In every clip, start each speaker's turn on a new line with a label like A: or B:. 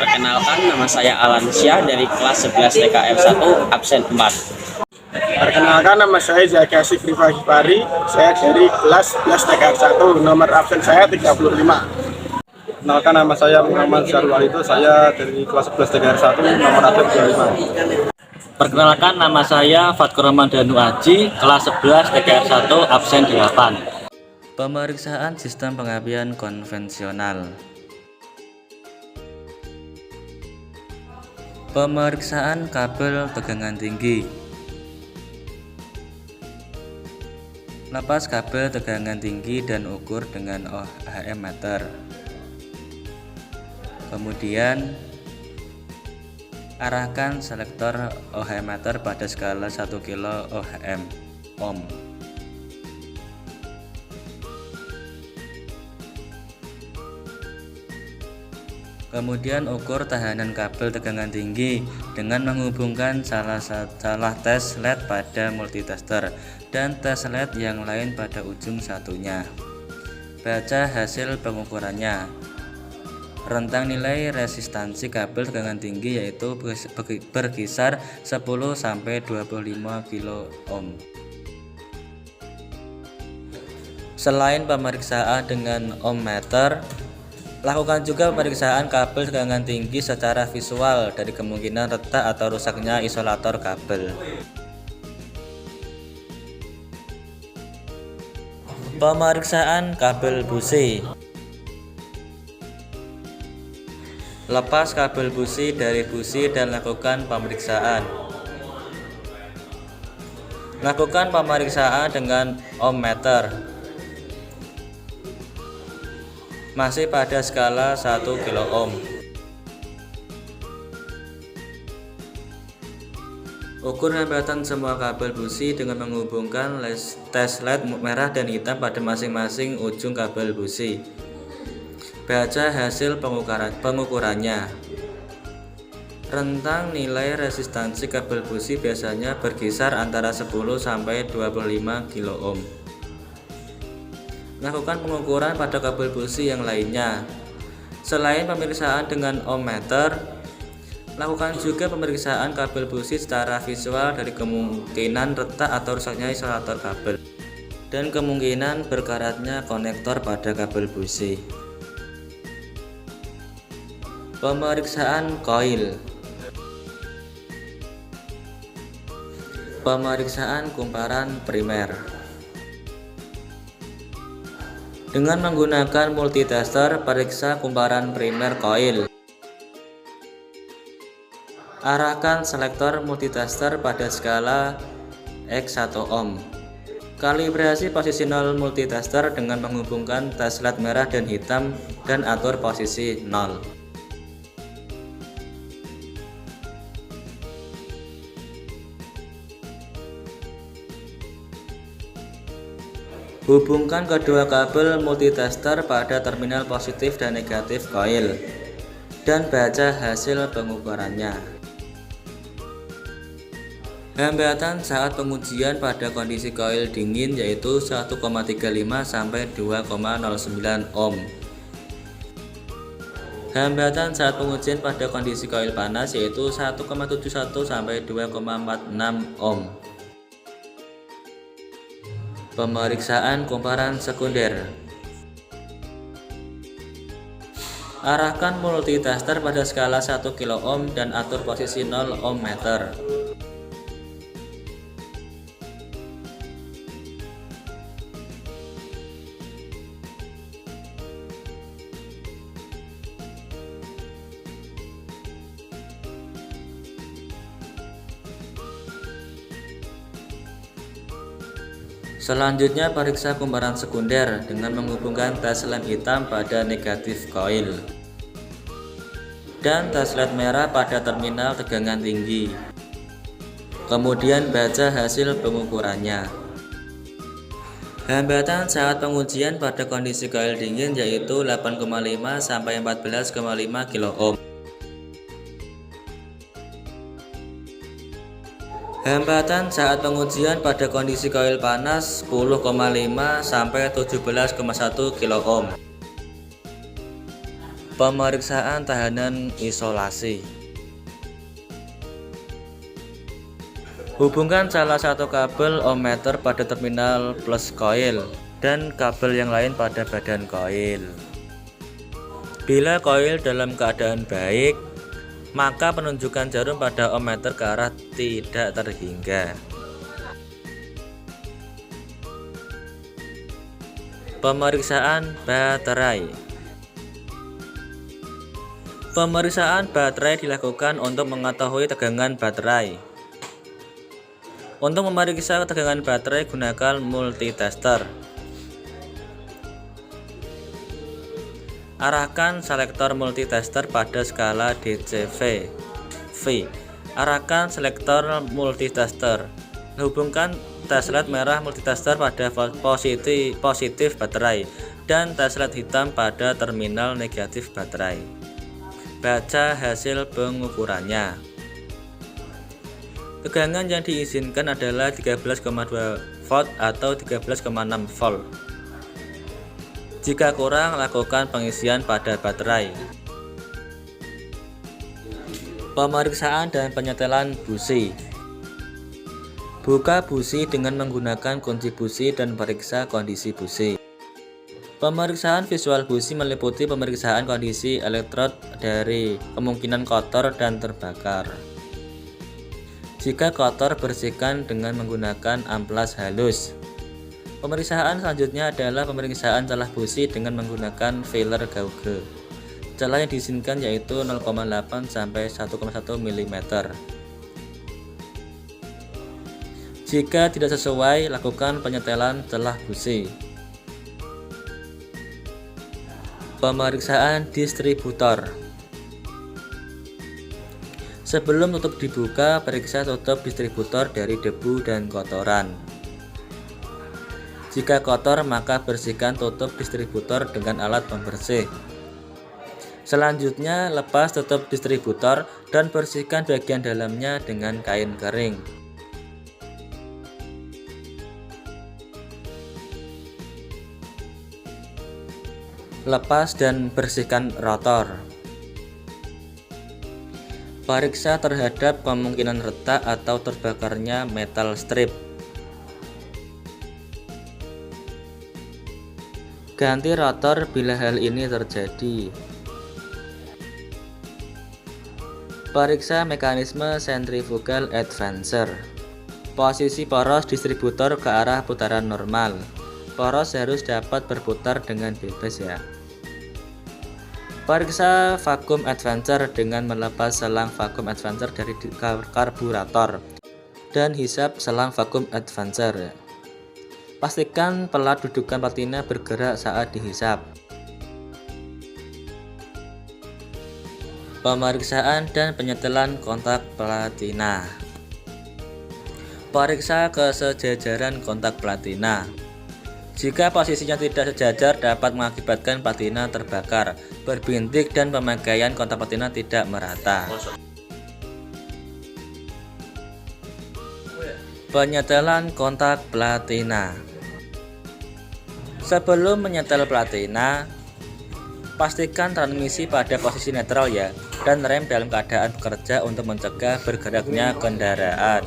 A: Perkenalkan, nama saya Alansyah dari kelas 11 TKF 1 absen 4.
B: Perkenalkan, nama saya Zaki Asif Rifahipari. Saya dari kelas 11 TKF 1, nomor absen saya 35.
C: Perkenalkan, nama saya Muhammad Syarwal, itu saya dari kelas 11 TKF 1, nomor absen 25.
D: Perkenalkan, nama saya Fatkur Ramadhanu Aji, kelas 11 TKF 1 absen 8. Pemeriksaan sistem pengapian konvensional. Pemeriksaan kabel tegangan tinggi. Lepas kabel tegangan tinggi dan ukur dengan ohm meter. Kemudian arahkan selektor ohm meter pada skala 1 kilo ohm. Kemudian ukur tahanan kabel tegangan tinggi dengan menghubungkan salah tes LED pada multitester dan tes LED yang lain pada ujung satunya. Baca hasil pengukurannya. Rentang nilai resistansi kabel tegangan tinggi yaitu berkisar 10-25 kilo ohm. Selain pemeriksaan dengan ohm meter, lakukan juga pemeriksaan kabel tegangan tinggi secara visual dari kemungkinan retak atau rusaknya isolator kabel. Pemeriksaan kabel busi. Lepas kabel busi dari busi dan lakukan pemeriksaan. Lakukan pemeriksaan dengan ohm meter. Masih pada skala 1 kilo ohm. Ukur hambatan semua kabel busi dengan menghubungkan tes LED merah dan hitam pada masing-masing ujung kabel busi. Baca hasil pengukurannya. Rentang nilai resistansi kabel busi biasanya berkisar antara 10-25 kilo ohm. Lakukan pengukuran pada kabel busi yang lainnya. Selain pemeriksaan dengan ohm meter, lakukan juga pemeriksaan kabel busi secara visual dari kemungkinan retak atau rusaknya isolator kabel dan kemungkinan berkaratnya konektor pada kabel busi. Pemeriksaan koil. Pemeriksaan kumparan primer. Dengan menggunakan multitester, periksa kumparan primer koil. Arahkan selektor multitester pada skala X1 ohm. Kalibrasi posisi 0 multitester dengan menghubungkan tes LED merah dan hitam dan atur posisi 0. Hubungkan kedua kabel multitester pada terminal positif dan negatif koil dan baca hasil pengukurannya. Hambatan saat pengujian pada kondisi koil dingin yaitu 1,35 sampai 2,09 ohm. Hambatan saat pengujian pada kondisi koil panas yaitu 1,71 sampai 2,46 ohm. Pemeriksaan kumparan sekunder. Arahkan multitester pada skala 1 kilo ohm dan atur posisi 0 ohm meter. Selanjutnya periksa kumparan sekunder dengan menghubungkan tes lem hitam pada negatif koil dan tes LED merah pada terminal tegangan tinggi. Kemudian baca hasil pengukurannya. Hambatan saat pengujian pada kondisi koil dingin yaitu 8,5 sampai 14,5 kilo ohm. Hambatan saat pengujian pada kondisi koil panas 10,5 sampai 17,1 kilo ohm. Pemeriksaan tahanan isolasi. Hubungkan salah satu kabel ohmmeter pada terminal plus koil dan kabel yang lain pada badan koil. Bila koil dalam keadaan baik, maka penunjukan jarum pada ohmmeter ke arah tidak terhingga. Pemeriksaan baterai. Pemeriksaan baterai dilakukan untuk mengetahui tegangan baterai. Untuk memeriksa tegangan baterai, gunakan multitester. Arahkan selektor multitester pada skala DCV V. Arahkan selektor multitester. Hubungkan teslet merah multitester pada positif baterai dan teslet hitam pada terminal negatif baterai. Baca hasil pengukurannya. Tegangan yang diizinkan adalah 13,2 volt atau 13,6 volt. Jika kurang, lakukan pengisian pada baterai. Pemeriksaan dan penyetelan busi. Buka busi dengan menggunakan kunci busi dan periksa kondisi busi. Pemeriksaan visual busi meliputi pemeriksaan kondisi elektrod dari kemungkinan kotor dan terbakar. Jika kotor, bersihkan dengan menggunakan amplas halus. Pemeriksaan selanjutnya adalah pemeriksaan celah busi dengan menggunakan filler gauge. Celah yang diizinkan yaitu 0,8 sampai 1,1 mm. Jika tidak sesuai, lakukan penyetelan celah busi. Pemeriksaan distributor. Sebelum tutup dibuka, periksa tutup distributor dari debu dan kotoran. Jika kotor, maka bersihkan tutup distributor dengan alat pembersih. Selanjutnya, lepas tutup distributor dan bersihkan bagian dalamnya dengan kain kering. Lepas dan bersihkan rotor. Periksa terhadap kemungkinan retak atau terbakarnya metal strip. Ganti rotor bila hal ini terjadi. Periksa mekanisme centrifugal advancer. Posisi poros distributor ke arah putaran normal. Poros harus dapat berputar dengan bebas ya. Periksa vakum advancer dengan melepas selang vakum advancer dari karburator dan hisap selang vakum advancer. Pastikan pelat dudukan platina bergerak saat dihisap. Pemeriksaan dan penyetelan kontak platina. Periksa kesejajaran kontak platina. Jika posisinya tidak sejajar, dapat mengakibatkan platina terbakar, berbintik, dan pemakaian kontak platina tidak merata. Penyetelan kontak platina. Sebelum menyetel platina, pastikan transmisi pada posisi netral ya, dan rem dalam keadaan bekerja untuk mencegah bergeraknya kendaraan.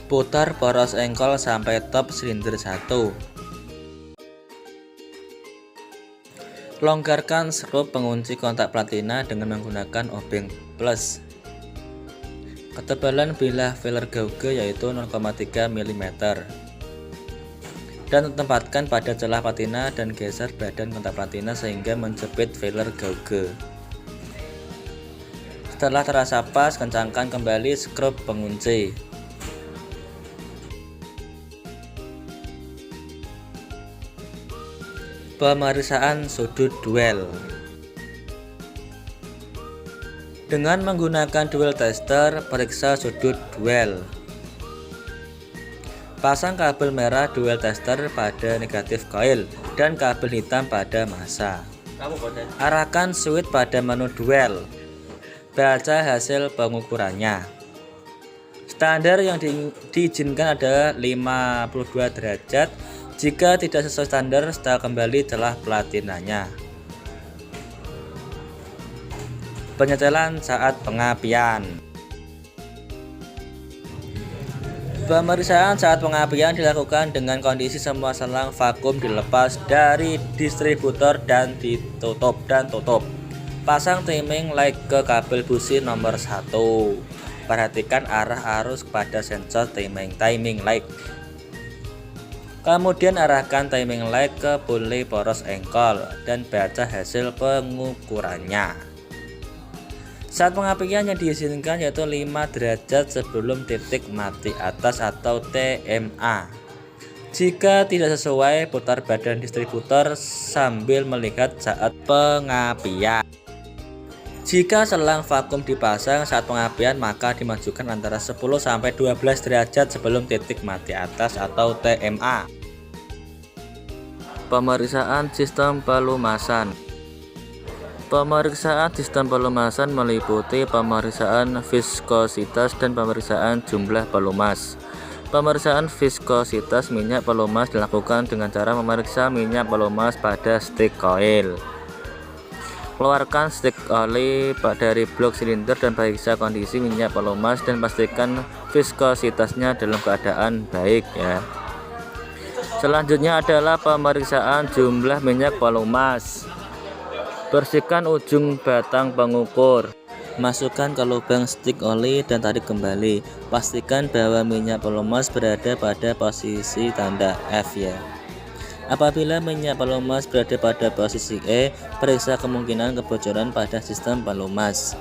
D: Putar poros engkol sampai top silinder 1. Longgarkan skrup pengunci kontak platina dengan menggunakan obeng plus. Ketebalan bilah filler gauge yaitu 0,3 mm. Dan tempatkan pada celah platina dan geser badan kontak platina sehingga menjepit filler gauge. Setelah terasa pas, kencangkan kembali skrup pengunci. Pemeriksaan sudut duel. Dengan menggunakan duel tester, periksa sudut duel. Pasang kabel merah duel tester pada negatif koil dan kabel hitam pada massa. Arahkan switch pada menu duel. Baca hasil pengukurannya. Standar yang diizinkan adalah 52 derajat. Jika tidak sesuai standar, setel kembali celah platinanya. Penyetelan saat pengapian. Pemeriksaan saat pengapian dilakukan dengan kondisi semua selang vakum dilepas dari distributor dan tutup. Pasang timing light ke kabel busi nomor 1. Perhatikan arah arus pada sensor timing light. Kemudian arahkan timing light ke puli poros engkol dan baca hasil pengukurannya. Saat pengapian yang diizinkan yaitu 5 derajat sebelum titik mati atas atau TMA. Jika tidak sesuai, putar badan distributor sambil melihat saat pengapian. Jika selang vakum dipasang saat pengapian, maka dimajukan antara 10-12 derajat sebelum titik mati atas atau TMA. Pemeriksaan sistem pelumasan. Pemeriksaan sistem pelumasan meliputi pemeriksaan viskositas dan pemeriksaan jumlah pelumas. Pemeriksaan viskositas minyak pelumas dilakukan dengan cara memeriksa minyak pelumas pada stick coil. Keluarkan stick oli dari blok silinder dan periksa kondisi minyak pelumas dan pastikan viskositasnya dalam keadaan baik ya. Selanjutnya adalah pemeriksaan jumlah minyak pelumas. Bersihkan ujung batang pengukur. Masukkan ke lubang stick oli dan tarik kembali. Pastikan bahwa minyak pelumas berada pada posisi tanda F ya. Apabila minyak pelumas berada pada posisi E, periksa kemungkinan kebocoran pada sistem pelumas.